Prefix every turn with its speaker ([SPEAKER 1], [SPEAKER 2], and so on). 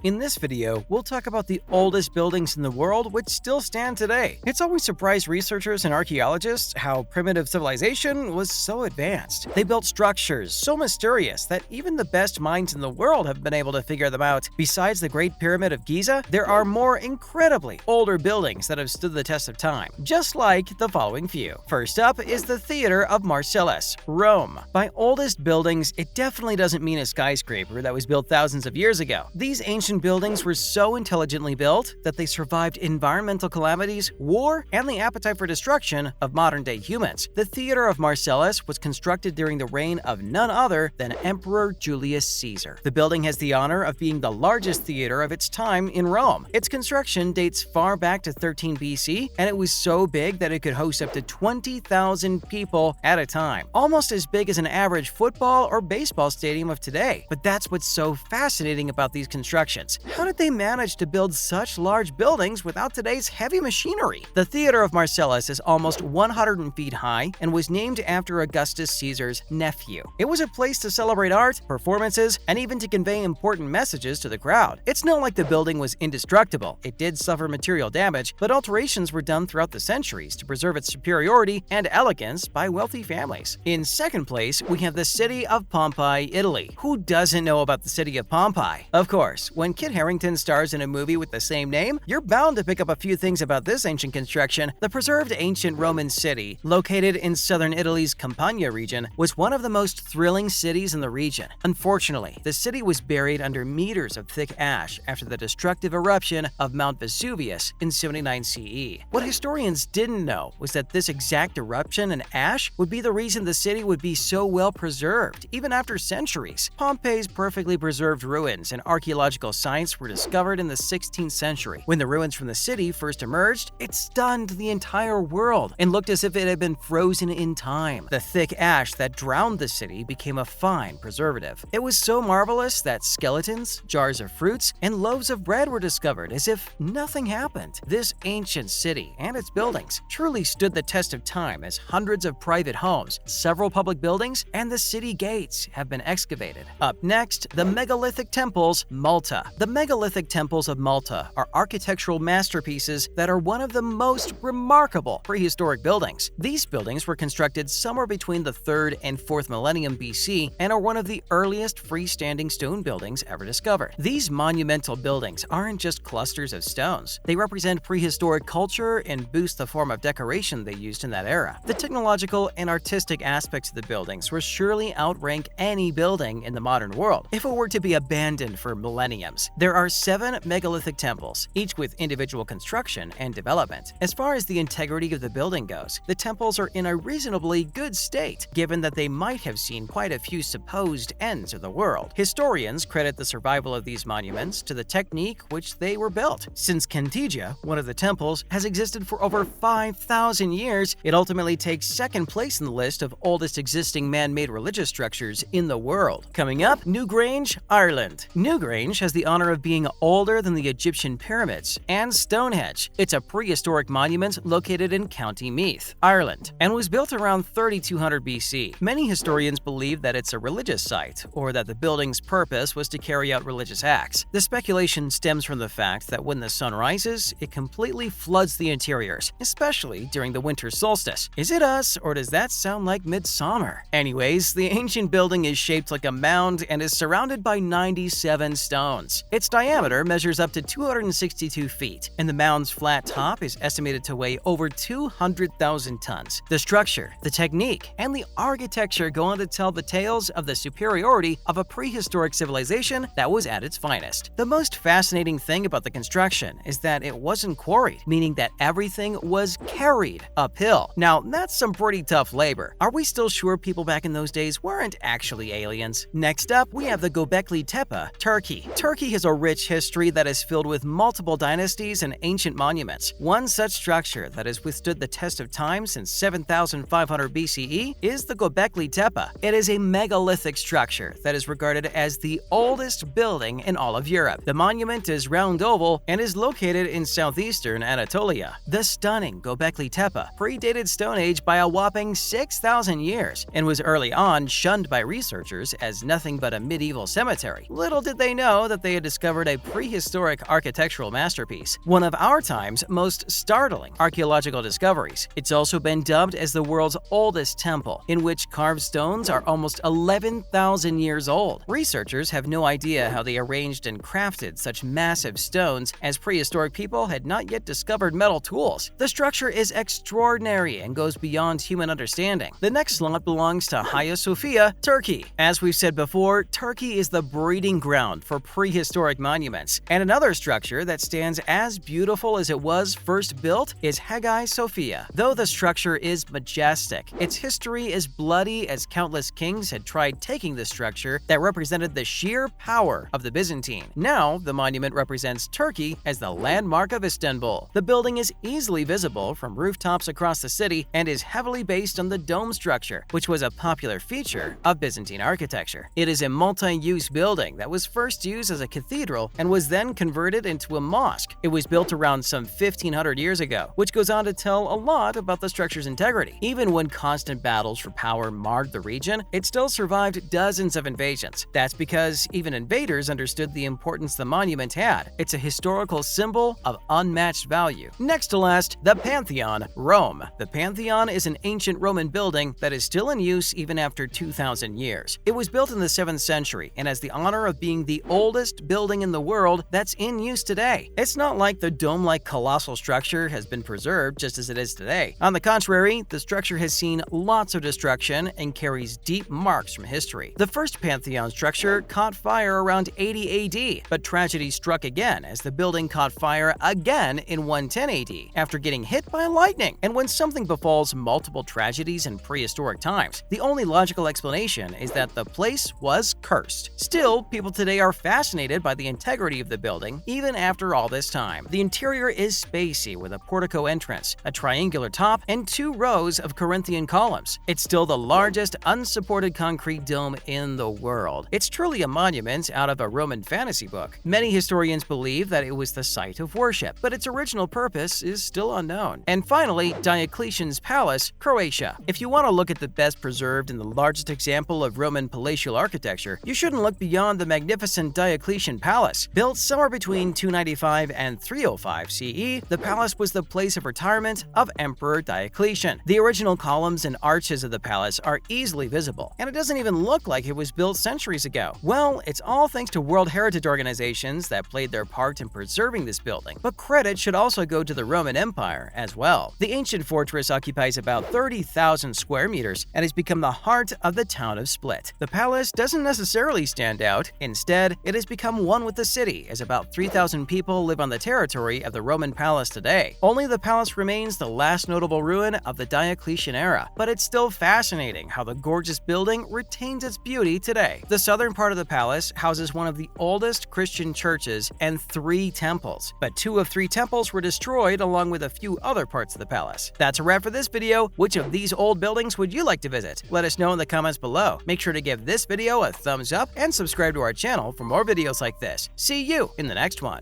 [SPEAKER 1] In this video, we'll talk about the oldest buildings in the world which still stand today. It's always surprised researchers and archaeologists how primitive civilization was so advanced. They built structures so mysterious that even the best minds in the world have been able to figure them out. Besides the Great Pyramid of Giza, there are more incredibly older buildings that have stood the test of time, just like the following few. First up is the Theater of Marcellus, Rome. By oldest buildings, it definitely doesn't mean a skyscraper that was built thousands of years ago. These ancient buildings were so intelligently built that they survived environmental calamities, war, and the appetite for destruction of modern-day humans. The Theater of Marcellus was constructed during the reign of none other than Emperor Julius Caesar. The building has the honor of being the largest theater of its time in Rome. Its construction dates far back to 13 BC, and it was so big that it could host up to 20,000 people at a time, almost as big as an average football or baseball stadium of today. But that's what's so fascinating about these constructions. How did they manage to build such large buildings without today's heavy machinery? The Theater of Marcellus is almost 100 feet high and was named after Augustus Caesar's nephew. It was a place to celebrate art, performances, and even to convey important messages to the crowd. It's not like the building was indestructible. It did suffer material damage, but alterations were done throughout the centuries to preserve its superiority and elegance by wealthy families. In second place, we have the city of Pompeii, Italy. Who doesn't know about the city of Pompeii? Of course, when Kit Harington stars in a movie with the same name, you're bound to pick up a few things about this ancient construction. The preserved ancient Roman city, located in southern Italy's Campania region, was one of the most thrilling cities in the region. Unfortunately, the city was buried under meters of thick ash after the destructive eruption of Mount Vesuvius in 79 CE. What historians didn't know was that this exact eruption and ash would be the reason the city would be so well preserved, even after centuries. Pompeii's perfectly preserved ruins and archaeological sites were discovered in the 16th century. When the ruins from the city first emerged, it stunned the entire world and looked as if it had been frozen in time. The thick ash that drowned the city became a fine preservative. It was so marvelous that skeletons, jars of fruits, and loaves of bread were discovered as if nothing happened. This ancient city and its buildings truly stood the test of time as hundreds of private homes, several public buildings, and the city gates have been excavated. Up next, the megalithic temples, Malta. The megalithic temples of Malta are architectural masterpieces that are one of the most remarkable prehistoric buildings. These buildings were constructed somewhere between the 3rd and 4th millennium BC and are one of the earliest freestanding stone buildings ever discovered. These monumental buildings aren't just clusters of stones. They represent prehistoric culture and boost the form of decoration they used in that era. The technological and artistic aspects of the buildings will surely outrank any building in the modern world if it were to be abandoned for millenniums. There are 7 megalithic temples, each with individual construction and development. As far as the integrity of the building goes, the temples are in a reasonably good state, given that they might have seen quite a few supposed ends of the world. Historians credit the survival of these monuments to the technique which they were built. Since Cantigia, one of the temples, has existed for over 5,000 years, it ultimately takes second place in the list of oldest existing man-made religious structures in the world. Coming up, Newgrange, Ireland. Newgrange has the honor of being older than the Egyptian pyramids and Stonehenge. It's a prehistoric monument located in County Meath, Ireland, and was built around 3200 BC. Many historians believe that it's a religious site, or that the building's purpose was to carry out religious acts. The speculation stems from the fact that when the sun rises, it completely floods the interiors, especially during the winter solstice. Is it us, or does that sound like midsummer? Anyways, the ancient building is shaped like a mound and is surrounded by 97 stones. Its diameter measures up to 262 feet, and the mound's flat top is estimated to weigh over 200,000 tons. The structure, the technique, and the architecture go on to tell the tales of the superiority of a prehistoric civilization that was at its finest. The most fascinating thing about the construction is that it wasn't quarried, meaning that everything was carried uphill. Now, that's some pretty tough labor. Are we still sure people back in those days weren't actually aliens? Next up, we have the Göbekli Tepe, Turkey. Turkey has a rich history that is filled with multiple dynasties and ancient monuments. One such structure that has withstood the test of time since 7500 BCE is the Göbekli Tepe. It is a megalithic structure that is regarded as the oldest building in all of Europe. The monument is round oval and is located in southeastern Anatolia. The stunning Göbekli Tepe predated Stone Age by a whopping 6,000 years and was early on shunned by researchers as nothing but a medieval cemetery. Little did they know that they had discovered a prehistoric architectural masterpiece, one of our time's most startling archaeological discoveries. It's also been dubbed as the world's oldest temple, in which carved stones are almost 11,000 years old. Researchers have no idea how they arranged and crafted such massive stones, as prehistoric people had not yet discovered metal tools. The structure is extraordinary and goes beyond human understanding. The next slot belongs to Hagia Sophia, Turkey. As we've said before, Turkey is the breeding ground for prehistoric monuments, and another structure that stands as beautiful as it was first built is Hagia Sophia. Though the structure is majestic, its history is bloody, as countless kings had tried taking the structure that represented the sheer power of the Byzantine. Now, the monument represents Turkey as the landmark of Istanbul. The building is easily visible from rooftops across the city and is heavily based on the dome structure, which was a popular feature of Byzantine architecture. It is a multi-use building that was first used as a cathedral and was then converted into a mosque. It was built around some 1500 years ago, which goes on to tell a lot about the structure's integrity. Even when constant battles for power marred the region, it still survived dozens of invasions. That's because even invaders understood the importance the monument had. It's a historical symbol of unmatched value. Next to last, the Pantheon, Rome. The Pantheon is an ancient Roman building that is still in use even after 2,000 years. It was built in the 7th century and has the honor of being the oldest building in the world that's in use today. It's not like the dome-like colossal structure has been preserved just as it is today. On the contrary, the structure has seen lots of destruction and carries deep marks from history. The first Pantheon structure caught fire around 80 AD, but tragedy struck again as the building caught fire again in 110 AD after getting hit by lightning. And when something befalls multiple tragedies in prehistoric times, the only logical explanation is that the place was cursed. Still, people today are fascinated by the integrity of the building even after all this time. The interior is spacey with a portico entrance, a triangular top, and 2 rows of Corinthian columns. It's still the largest unsupported concrete dome in the world. It's truly a monument out of a Roman fantasy book. Many historians believe that it was the site of worship, but its original purpose is still unknown. And finally, Diocletian's Palace, Croatia. If you want to look at the best preserved and the largest example of Roman palatial architecture, you shouldn't look beyond the magnificent Diocletian Palace. Built somewhere between 295 and 305 CE, the palace was the place of retirement of Emperor Diocletian. The original columns and arches of the palace are easily visible, and it doesn't even look like it was built centuries ago. Well, it's all thanks to World Heritage organizations that played their part in preserving this building, but credit should also go to the Roman Empire as well. The ancient fortress occupies about 30,000 square meters and has become the heart of the town of Split. The palace doesn't necessarily stand out. Instead, it has become one with the city, as about 3,000 people live on the territory of the Roman palace today. Only the palace remains the last notable ruin of the Diocletian era, but it's still fascinating how the gorgeous building retains its beauty today. The southern part of the palace houses one of the oldest Christian churches and 3 temples, but 2 of 3 temples were destroyed along with a few other parts of the palace. That's a wrap for this video. Which of these old buildings would you like to visit? Let us know in the comments below. Make sure to give this video a thumbs up and subscribe to our channel for more videos like this. See you in the next one.